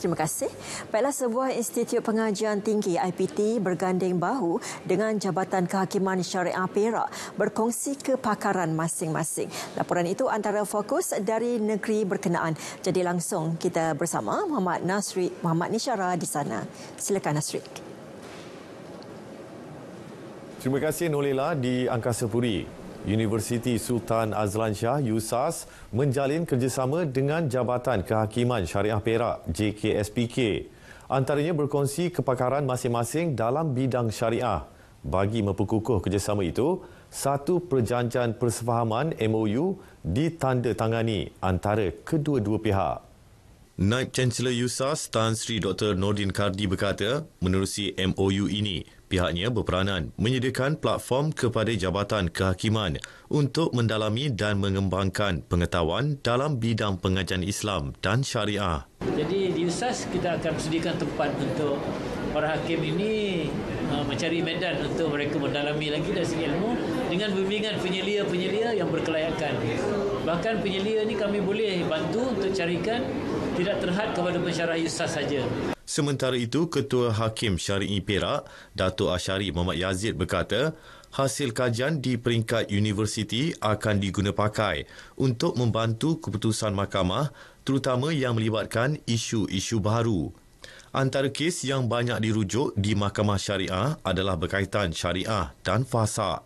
Terima kasih. Baiklah, sebuah institut pengajian tinggi IPT berganding bahu dengan Jabatan Kehakiman Syariah Perak berkongsi kepakaran masing-masing. Laporan itu antara fokus dari negeri berkenaan. Jadi langsung kita bersama Muhammad Nishara di sana. Silakan Nasri. Terima kasih Nolila di Angkasa Puri. Universiti Sultan Azlan Shah USAS menjalin kerjasama dengan Jabatan Kehakiman Syariah Perak JKSPK. Antaranya berkongsi kepakaran masing-masing dalam bidang syariah. Bagi memperkukuh kerjasama itu, satu perjanjian persefahaman MOU ditandatangani antara kedua-dua pihak. Naib Chancellor USAS Tan Sri Dr. Nordin Kardi berkata, menerusi MOU ini, pihaknya berperanan menyediakan platform kepada Jabatan Kehakiman untuk mendalami dan mengembangkan pengetahuan dalam bidang pengajian Islam dan syariah. Jadi di USAS kita akan sediakan tempat untuk para hakim ini mencari medan untuk mereka mendalami lagi dari segi ilmu dengan bimbingan penyelia-penyelia yang berkelayakan. Bahkan penyelia ini kami boleh bantu untuk carikan tidak terhad kepada pensyarah USAS saja. Sementara itu, Ketua Hakim Syari'i Perak, Datuk Asyari Muhammad Yazid berkata, hasil kajian di peringkat universiti akan digunapakai untuk membantu keputusan mahkamah terutama yang melibatkan isu-isu baru. Antara kes yang banyak dirujuk di Mahkamah Syariah adalah berkaitan syariah dan fasad.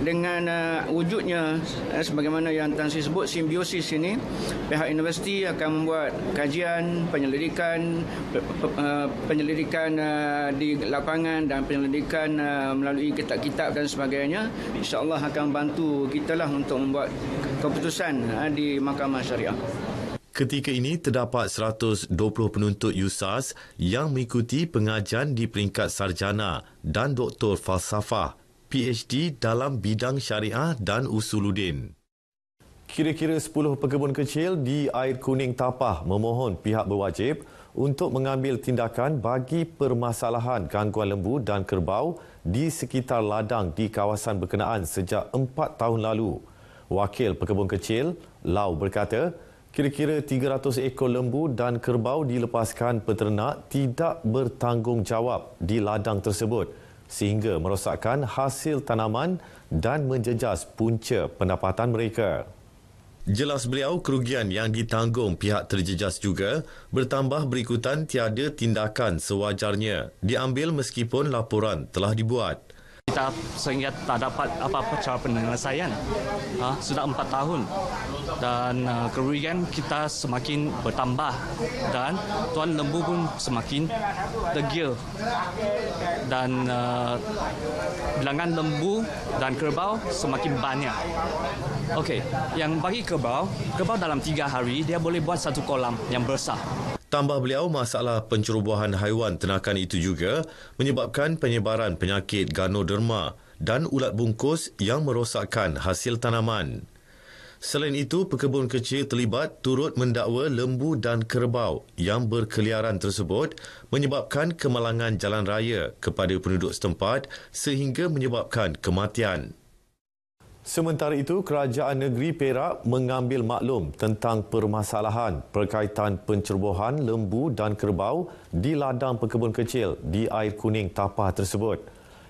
Dengan wujudnya sebagaimana yang Tan Sri sebut simbiosis ini, pihak universiti akan membuat kajian, penyelidikan di lapangan dan penyelidikan melalui kitab-kitab dan sebagainya. InsyaAllah akan membantu kita lah untuk membuat keputusan di Mahkamah Syariah. Ketika ini, terdapat 120 penuntut USAS yang mengikuti pengajian di peringkat sarjana dan doktor falsafah, PhD dalam bidang syariah dan usuluddin. Kira-kira 10 pekebun kecil di Air Kuning Tapah memohon pihak berwajib untuk mengambil tindakan bagi permasalahan gangguan lembu dan kerbau di sekitar ladang di kawasan berkenaan sejak 4 tahun lalu. Wakil pekebun kecil, Lau berkata, kira-kira 300 ekor lembu dan kerbau dilepaskan peternak tidak bertanggungjawab di ladang tersebut sehingga merosakkan hasil tanaman dan menjejas punca pendapatan mereka. Jelas beliau, kerugian yang ditanggung pihak terjejas juga bertambah berikutan tiada tindakan sewajarnya diambil meskipun laporan telah dibuat. Kita sehingga tak dapat apa-apa cara penyelesaian. Sudah 4 tahun dan kerugian kita semakin bertambah dan tuan lembu pun semakin degil dan bilangan lembu dan kerbau semakin banyak. Okey, yang bagi kerbau dalam 3 hari dia boleh buat satu kolam yang besar. Tambah beliau, masalah pencerobohan haiwan ternakan itu juga menyebabkan penyebaran penyakit ganoderma dan ulat bungkus yang merosakkan hasil tanaman. Selain itu, pekebun kecil terlibat turut mendakwa lembu dan kerbau yang berkeliaran tersebut menyebabkan kemalangan jalan raya kepada penduduk setempat sehingga menyebabkan kematian. Sementara itu, Kerajaan Negeri Perak mengambil maklum tentang permasalahan berkaitan pencerobohan lembu dan kerbau di ladang pekebun kecil di Air Kuning Tapah tersebut.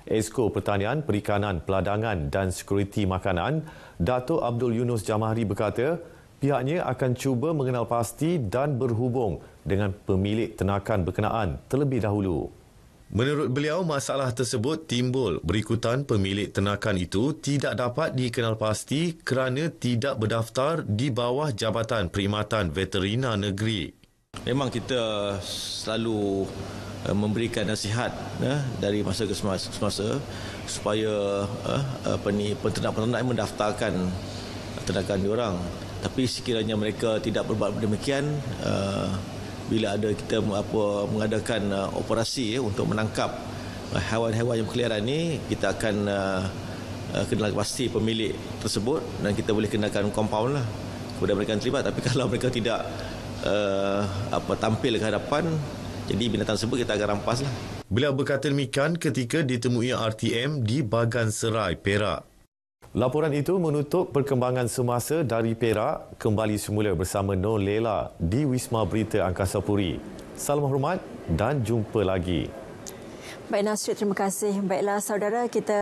Esko Pertanian, Perikanan, Peladangan dan Sekuriti Makanan, Datuk Abdul Yunus Jamahri berkata, pihaknya akan cuba mengenal pasti dan berhubung dengan pemilik ternakan berkenaan terlebih dahulu. Menurut beliau, masalah tersebut timbul berikutan pemilik ternakan itu tidak dapat dikenal pasti kerana tidak berdaftar di bawah Jabatan Perkhidmatan Veterina Negeri. Memang kita selalu memberikan nasihat dari masa ke semasa supaya peternak-peternak mendaftarkan ternakan diorang. Tapi sekiranya mereka tidak berbuat demikian, bila ada kita mengadakan operasi untuk menangkap haiwan-haiwan yang berkeliaran ini, kita akan kenal pasti pemilik tersebut dan kita boleh kenakan kompaun lah kepada mereka yang terlibat. Tapi kalau mereka tidak tampil ke hadapan, jadi binatang tersebut kita akan rampas lah. Beliau berkata demikian ketika ditemui RTM di Bagan Serai, Perak. Laporan itu menutup perkembangan semasa dari Perak kembali semula bersama Nur Lela di Wisma Berita Angkasa Puri. Salam hormat dan jumpa lagi. Baik Nasrid, terima kasih. Baiklah saudara, kita